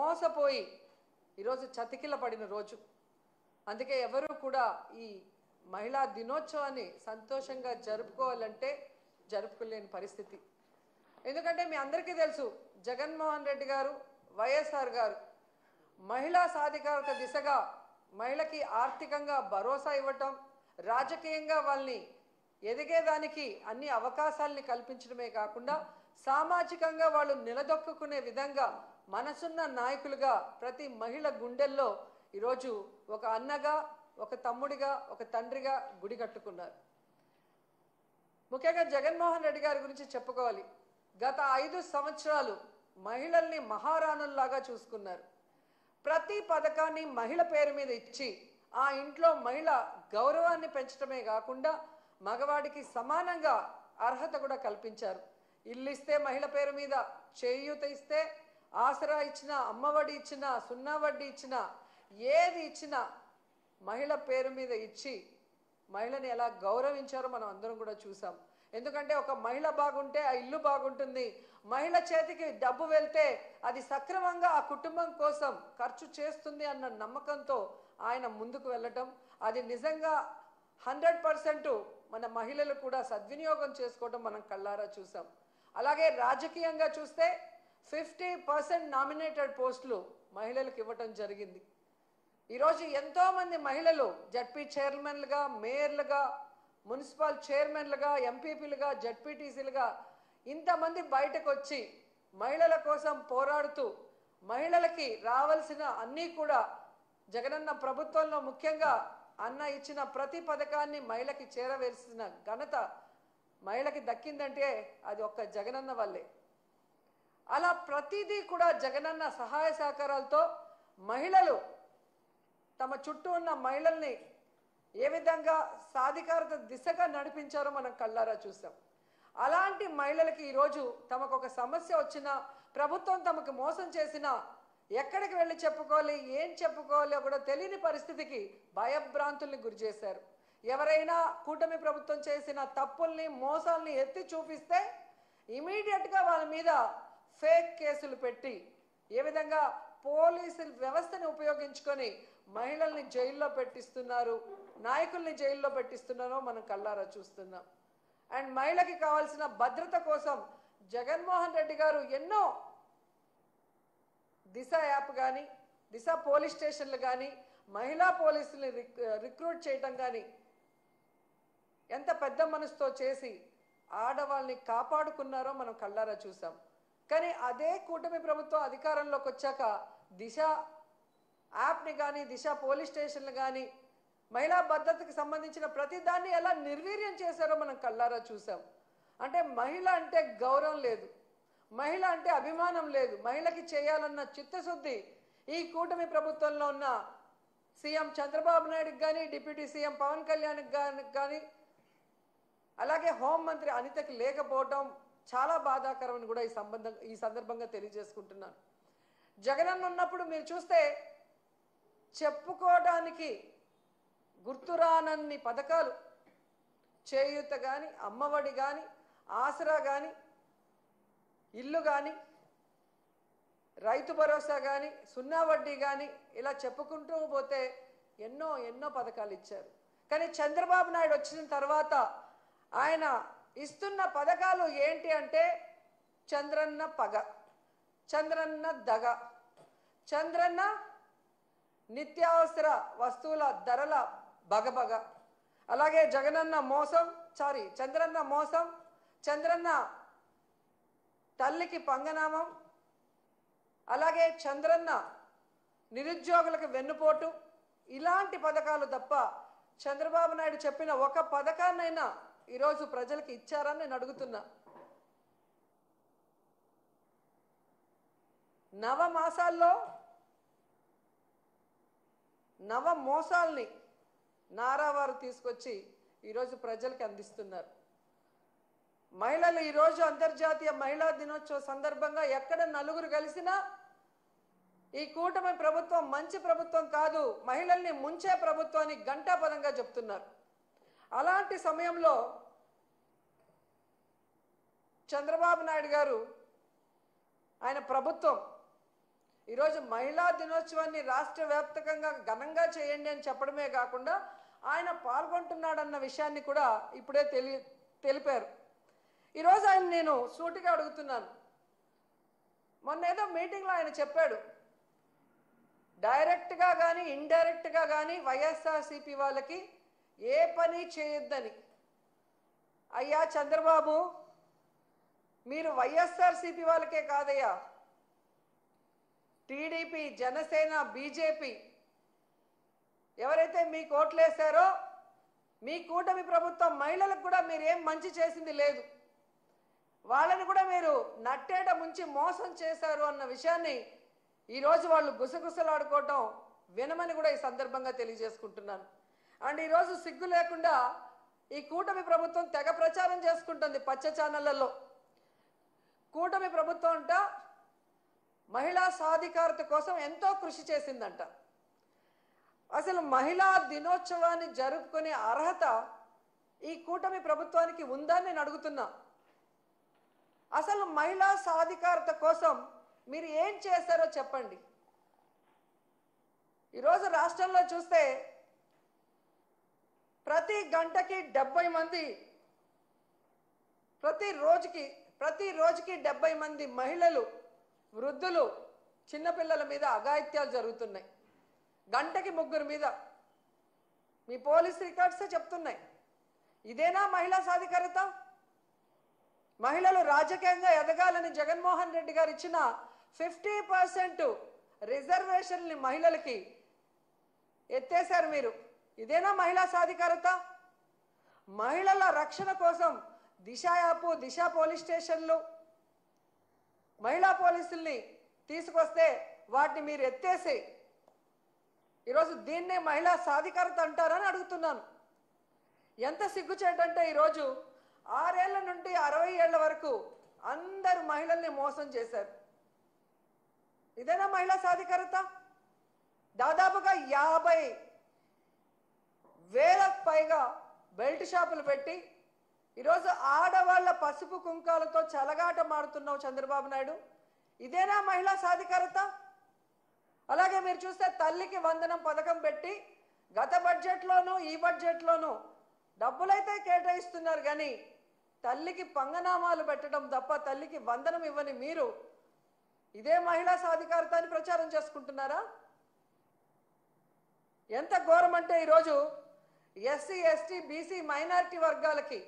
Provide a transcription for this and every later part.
మోసపోయి ఈరోజు చతికిల పడిన రోజు. అందుకే ఎవరు కూడా ఈ మహిళా దినోత్సవాన్ని సంతోషంగా జరుపుకోవాలంటే జరుపుకోలేని పరిస్థితి. ఎందుకంటే మీ అందరికీ తెలుసు, జగన్మోహన్ రెడ్డి గారు, వైఎస్ఆర్ గారు మహిళా సాధికారత దిశగా మహిళకి ఆర్థికంగా భరోసా ఇవ్వటం, రాజకీయంగా వాళ్ళని ఎదిగేదానికి అన్ని అవకాశాలని కల్పించడమే కాకుండా సామాజికంగా వాళ్ళు నిలదొక్కునే విధంగా మనసున్న నాయకులుగా ప్రతి మహిళ గుండెల్లో ఈరోజు ఒక అన్నగా, ఒక తమ్ముడిగా, ఒక తండ్రిగా గుడి కట్టుకున్నారు. ముఖ్యంగా జగన్మోహన్ రెడ్డి గారి గురించి చెప్పుకోవాలి. గత 5 సంవత్సరాలు మహిళల్ని మహారాణుల్లాగా చూసుకున్నారు. ప్రతి పథకాన్ని మహిళ పేరు మీద ఇచ్చి ఆ ఇంట్లో మహిళ గౌరవాన్ని పెంచడమే కాకుండా మగవాడికి సమానంగా అర్హత కూడా కల్పించారు. ఇల్లు ఇస్తే మహిళ పేరు మీద, చేయూత ఇస్తే, ఆసరా ఇచ్చినా, అమ్మఒడి ఇచ్చినా, సున్నా వడ్డీ ఇచ్చినా, ఏది ఇచ్చినా మహిళ పేరు మీద ఇచ్చి మహిళని ఎలా గౌరవించారో మనం అందరం కూడా చూసాం. ఎందుకంటే ఒక మహిళ బాగుంటే ఆ ఇల్లు బాగుంటుంది. మహిళ చేతికి డబ్బు వెళ్తే అది సక్రమంగా ఆ కుటుంబం కోసం ఖర్చు చేస్తుంది అన్న నమ్మకంతో ఆయన ముందుకు వెళ్ళటం, అది నిజంగా 100% మన మహిళలు కూడా సద్వినియోగం చేసుకోవడం మనం కళ్ళారా చూసాం. అలాగే రాజకీయంగా చూస్తే 50% నామినేటెడ్ పోస్టులు మహిళలకు ఇవ్వటం జరిగింది. ఈరోజు ఎంతోమంది మహిళలు జడ్పీ చైర్మన్లుగా, మేయర్లుగా, మున్సిపల్ చైర్మన్లుగా, ఎంపీపీలుగా, జడ్పీటీసీలుగా ఇంతమంది బయటకు వచ్చి మహిళల కోసం పోరాడుతూ మహిళలకి రావాల్సిన అన్నీ కూడా జగనన్న ప్రభుత్వంలో ముఖ్యంగా అన్న ఇచ్చిన ప్రతి పథకాన్ని మహిళకి చేరవేసిన ఘనత మహిళకి దక్కిందంటే అది ఒక్క జగనన్న వల్లే. అలా ప్రతిదీ కూడా జగనన్న సహాయ సహకారాలతో మహిళలు తమ చుట్టూ ఉన్న మహిళల్ని ఏ విధంగా సాధికారత దిశగా నడిపించారో మనం కళ్ళారా చూసాం. అలాంటి మహిళలకి ఈరోజు తమకు ఒక సమస్య వచ్చినా, ప్రభుత్వం తమకు మోసం చేసినా ఎక్కడికి వెళ్ళి చెప్పుకోవాలి, ఏం చెప్పుకోవాలో కూడా తెలియని పరిస్థితికి భయభ్రాంతుల్ని గురి చేశారు. ఎవరైనా కూటమి ప్రభుత్వం చేసిన తప్పుల్ని, మోసాల్ని ఎత్తి చూపిస్తే ఇమీడియట్గా వాళ్ళ మీద ఫేక్ కేసులు పెట్టి ఏ విధంగా పోలీసుల వ్యవస్థని ఉపయోగించుకొని మహిళల్ని జైల్లో పెట్టిస్తున్నారు, నాయకుల్ని జైల్లో పెట్టిస్తున్నారో మనం కళ్ళారా చూస్తున్నాం. అండ్ మహిళకి కావాల్సిన భద్రత కోసం జగన్మోహన్ రెడ్డి గారు ఎన్నో దిశ యాప్ కానీ, దిశ పోలీస్ స్టేషన్లు కానీ, మహిళా పోలీసుల్ని రిక్రూట్ చేయటం కానీ ఎంత పెద్ద మనసుతో చేసి ఆడవాళ్ళని కాపాడుకున్నారో మనం కళ్ళారా చూసాం. కానీ అదే కూటమి ప్రభుత్వం అధికారంలోకి వచ్చాక దిశ యాప్ని కానీ, దిశ పోలీస్ స్టేషన్లు కానీ, మహిళా భద్రతకు సంబంధించిన ప్రతి దాన్ని ఎలా నిర్వీర్యం చేశారో మనం కళ్ళారా చూసాం. అంటే మహిళ అంటే గౌరవం లేదు, మహిళ అంటే అభిమానం లేదు, మహిళకి చేయాలన్న చిత్తశుద్ధి ఈ కూటమి ప్రభుత్వంలో ఉన్న సీఎం చంద్రబాబు నాయుడుకి కానీ, డిప్యూటీ సీఎం పవన్ కళ్యాణ్కి కానీ, అలాగే హోంమంత్రి అనితకి లేకపోవడం చాలా బాధాకరమని కూడా ఈ సందర్భంగా తెలియజేసుకుంటున్నాను. జగనన్న ఉన్నప్పుడు మీరు చూస్తే చెప్పుకోవడానికి గుర్తురానన్ని పథకాలు, చేయూత కానీ, అమ్మఒడి కానీ, ఆసరా కానీ, ఇల్లు కానీ, రైతు భరోసా కానీ, సున్నా వడ్డీ కానీ, ఇలా చెప్పుకుంటూ పోతే ఎన్నో ఎన్నో పథకాలు ఇచ్చారు. కానీ చంద్రబాబు నాయుడు వచ్చిన తర్వాత ఆయన ఇస్తున్న పథకాలు ఏంటి అంటే చంద్రన్న పగ, చంద్రన్న దగ, చంద్రన్న నిత్యావసర వస్తువుల ధరల బగబగ, అలాగే జగనన్న మోసం, చంద్రన్న మోసం, చంద్రన్న తల్లికి పంగనామం, అలాగే చంద్రన్న నిరుద్యోగులకు వెన్నుపోటు, ఇలాంటి పథకాలు తప్ప చంద్రబాబు నాయుడు చెప్పిన ఒక పథకాన్నైనా ఈరోజు ప్రజలకు ఇచ్చారని నేను అడుగుతున్నా. నవమాసాల్లో నవ మోసాల్ని నారావారు తీసుకొచ్చి ఈరోజు ప్రజలకు అందిస్తున్నారు. మహిళలు ఈరోజు అంతర్జాతీయ మహిళా దినోత్సవ సందర్భంగా ఎక్కడ నలుగురు కలిసినా ఈ కూటమి ప్రభుత్వం మంచి ప్రభుత్వం కాదు, మహిళల్ని ముంచే ప్రభుత్వాన్ని ఘంటాపదంగా చెప్తున్నారు. అలాంటి సమయంలో చంద్రబాబు నాయుడు గారు ఆయన ప్రభుత్వం ఈరోజు మహిళా దినోత్సవాన్ని రాష్ట్ర వ్యాప్తంగా ఘనంగా చేయండి అని చెప్పడమే కాకుండా ఆయన పాల్గొంటున్నాడన్న విషయాన్ని కూడా ఇప్పుడే తెలిపారు. ఈరోజు ఆయన నేను సూటిగా అడుగుతున్నాను. మొన్న ఏదో మీటింగ్లో ఆయన చెప్పాడు, డైరెక్ట్గా కానీ ఇండైరెక్ట్గా కానీ వైఎస్ఆర్సీపీ వాళ్ళకి ఏ పని చేయొద్దని. అయ్యా చంద్రబాబు, మీరు వైఎస్ఆర్సీపీ వాళ్ళకే కాదయ్యా, టీడీపీ, జనసేన, బీజేపీ ఎవరైతే మీకు ఓట్లేశారో మీ కూటమి ప్రభుత్వం మహిళలకు కూడా మీరేం మంచి చేసింది లేదు. వాళ్ళని కూడా మీరు నట్టేట ముంచి మోసం చేశారు అన్న విషయాన్ని ఈరోజు వాళ్ళు గుసగుసలాడుకోవటం వినమని కూడా ఈ సందర్భంగా తెలియజేసుకుంటున్నాను. అండ్ ఈరోజు సిగ్గు లేకుండా ఈ కూటమి ప్రభుత్వం తెగ ప్రచారం చేసుకుంటుంది పచ్చ ఛానళ్లలో. కూటమి ప్రభుత్వం అంట మహిళా సాధికారత కోసం ఎంతో కృషి చేసిందంట. అసలు మహిళా దినోత్సవాన్ని జరుపుకునే అర్హత ఈ కూటమి ప్రభుత్వానికి ఉందని నేను అడుగుతున్నా. అసలు మహిళా సాధికారత కోసం మీరు ఏం చేశారో చెప్పండి. ఈరోజు రాష్ట్రంలో చూస్తే ప్రతి గంటకి 70 మంది, ప్రతి రోజుకి 70 మంది మహిళలు, వృద్ధులు, చిన్నపిల్లల మీద అఘాయిత్యాలు జరుగుతున్నాయి. గంటకి 3 మీద మీ పోలీస్ రికార్డ్సే చెప్తున్నాయి. ఇదేనా మహిళా సాధికారత? మహిళలు రాజకీయంగా ఎదగాలని జగన్మోహన్ రెడ్డి గారు ఇచ్చిన 50% రిజర్వేషన్ని మహిళలకి ఎత్తేశారు మీరు. ఇదేనా మహిళా సాధికారత? మహిళల రక్షణ కోసం దిశ యాప్, దిశ పోలీస్ స్టేషన్లు, మహిళా పోలీసుల్ని తీసుకొస్తే వాటిని మీరు ఎత్తేసి ఈరోజు దీన్నే మహిళా సాధికారత అంటారని అడుగుతున్నాను. ఎంత సిగ్గుచేటంటే ఈరోజు 6 ఏళ్ల నుండి 60 ఏళ్ల వరకు అందరు మహిళల్ని మోసం చేశారు. ఇదేనా మహిళా సాధికారత? దాదాపుగా 50,000 పైగా బెల్ట్ షాపులు పెట్టి ఈరోజు ఆడవాళ్ల పసుపు కుంకాలతో చెలగాట మాడుతున్నావు చంద్రబాబు నాయుడు. ఇదేనా మహిళా సాధికారత? అలాగే మీరు చూస్తే తల్లికి వందనం పథకం పెట్టి గత బడ్జెట్లోనూ ఈ బడ్జెట్లోనూ డబ్బులైతే కేటాయిస్తున్నారు, కానీ తల్లికి పంగనామాలు పెట్టడం తప్ప తల్లికి వందనం ఇవ్వని మీరు ఇదే మహిళా సాధికారత అని ప్రచారం చేసుకుంటున్నారా? ఎంత ఘోరం అంటే ఈరోజు ఎస్సీ, ఎస్టీ, బీసీ, మైనారిటీ వర్గాలకి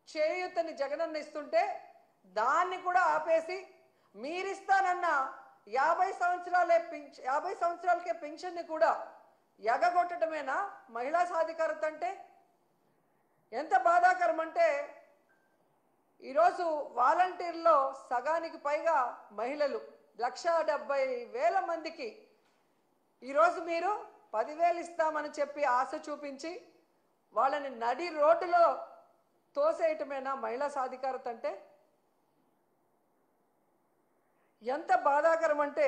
చేయూతని జగనన్న ఇస్తుంటే దాన్ని కూడా ఆపేసి మీరిస్తానన్న 50 సంవత్సరాలకే పింఛన్ని కూడా ఎగగొట్టడమేనా మహిళా సాధికారత అంటే? ఎంత బాధాకరం అంటే ఈరోజు వాలంటీర్లో సగానికి పైగా మహిళలు, 1,70,000 మందికి ఈరోజు మీరు 10,000 ఇస్తామని చెప్పి ఆశ చూపించి వాళ్ళని నడి రోడ్డులో తోసేయటమేనా మహిళా సాధికారత అంటే? ఎంత బాధాకరం అంటే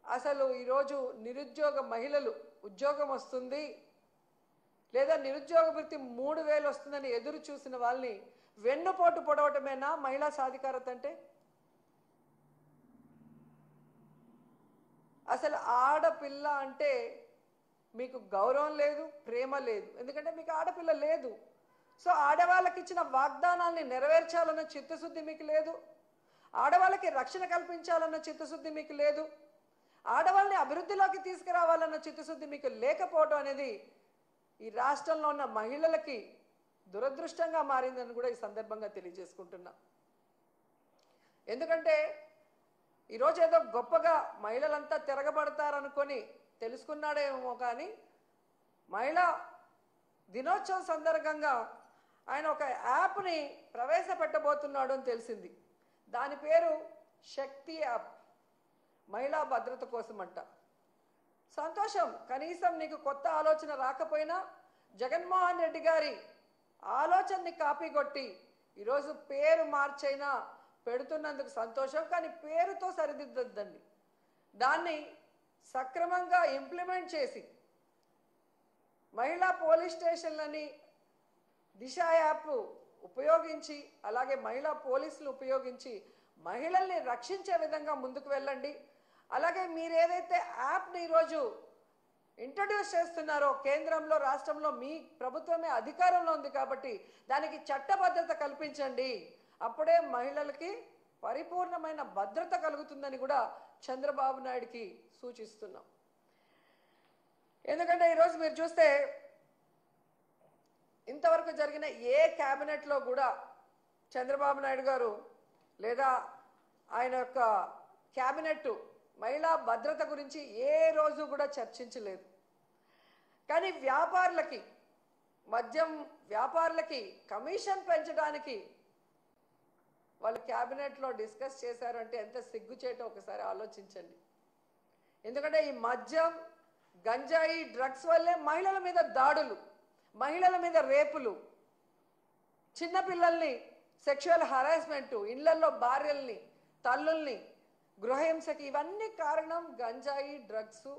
అసలు ఈరోజు నిరుద్యోగ మహిళలు ఉద్యోగం వస్తుంది లేదా నిరుద్యోగ వృత్తి 3,000 వస్తుందని ఎదురు చూసిన వాళ్ళని వెన్నుపోటు పొడవటమేనా మహిళా సాధికారత అంటే? అసలు ఆడపిల్ల అంటే మీకు గౌరవం లేదు, ప్రేమ లేదు. ఎందుకంటే మీకు ఆడపిల్ల లేదు. సో ఆడవాళ్ళకి ఇచ్చిన వాగ్దానాల్ని నెరవేర్చాలన్న చిత్తశుద్ధి మీకు లేదు. ఆడవాళ్ళకి రక్షణ కల్పించాలన్న చిత్తశుద్ధి మీకు లేదు. ఆడవాళ్ళని అభివృద్ధిలోకి తీసుకురావాలన్న చిత్తశుద్ధి మీకు లేకపోవడం అనేది ఈ రాష్ట్రంలో ఉన్న మహిళలకి దురదృష్టంగా మారిందని కూడా ఈ సందర్భంగా తెలియజేసుకుంటున్నా. ఎందుకంటే ఈరోజు ఏదో గొప్పగా మహిళలంతా తిరగబడతారనుకొని తెలుసుకున్నాడేమో, కానీ మహిళా దినోత్సవం సందర్భంగా ఆయన ఒక యాప్ని ప్రవేశపెట్టబోతున్నాడు అని తెలిసింది. దాని పేరు శక్తి యాప్, మహిళా భద్రత కోసం అంట. సంతోషం, కనీసం నీకు కొత్త ఆలోచన రాకపోయినా జగన్మోహన్ రెడ్డి గారి ఆలోచనని కాపీ కొట్టి ఈరోజు పేరు మార్చైనా పెడుతున్నందుకు సంతోషం. కానీ పేరుతో సరిదిద్దద్దండి, దాన్ని సక్రమంగా ఇంప్లిమెంట్ చేసి మహిళా పోలీస్ స్టేషన్లని దిశ యాప్ ఉపయోగించి అలాగే మహిళా పోలీసులు ఉపయోగించి మహిళల్ని రక్షించే విధంగా ముందుకు వెళ్ళండి. అలాగే మీరు ఏదైతే యాప్ని ఈరోజు ఇంట్రడ్యూస్ చేస్తున్నారో, కేంద్రంలో రాష్ట్రంలో మీ ప్రభుత్వమే అధికారంలో ఉంది కాబట్టి దానికి చట్టబద్ధత కల్పించండి. అప్పుడే మహిళలకి పరిపూర్ణమైన భద్రత కలుగుతుందని కూడా చంద్రబాబు నాయుడుకి సూచిస్తున్నాం. ఎందుకంటే ఈరోజు మీరు చూస్తే ఇంతవరకు జరిగిన ఏ క్యాబినెట్లో కూడా చంద్రబాబు నాయుడు గారు లేదా ఆయన యొక్క క్యాబినెట్ మహిళా భద్రత గురించి ఏ రోజు కూడా చర్చించలేదు. కానీ వ్యాపారులకి, మద్యం వ్యాపారులకి కమిషన్ పెంచడానికి వాళ్ళు క్యాబినెట్లో డిస్కస్ చేశారు అంటే ఎంత సిగ్గుచేటో ఒకసారి ఆలోచించండి. ఎందుకంటే ఈ మద్యం, గంజాయి, డ్రగ్స్ వల్లే మహిళల మీద దాడులు, మహిళల మీద రేపులు, చిన్నపిల్లల్ని సెక్షువల్ హరాస్మెంట్, ఇళ్లలో భార్యల్ని, తల్లుల్ని గృహహింసకి ఇవన్నీ కారణం గంజాయి, డ్రగ్స్,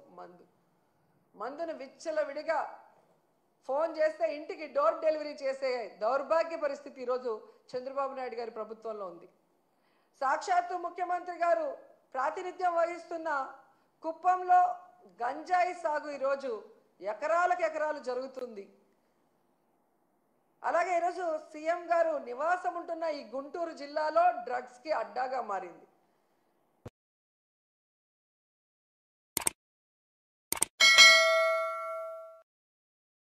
మందును విచ్చలవిడిగా ఫోన్ చేస్తే ఇంటికి డోర్ డెలివరీ చేసే దౌర్భాగ్య పరిస్థితి ఈరోజు చంద్రబాబు నాయుడు గారి ప్రభుత్వంలో ఉంది. సాక్షాత్తు ముఖ్యమంత్రి గారు ప్రాతినిధ్యం వహిస్తున్న కుప్పంలో గంజాయి సాగు ఈరోజు ఎకరాలకు ఎకరాలు జరుగుతుంది. అలాగే ఈరోజు సీఎం గారు నివాసం ఉంటున్న ఈ గుంటూరు జిల్లాలో డ్రగ్స్కి అడ్డాగా మారింది.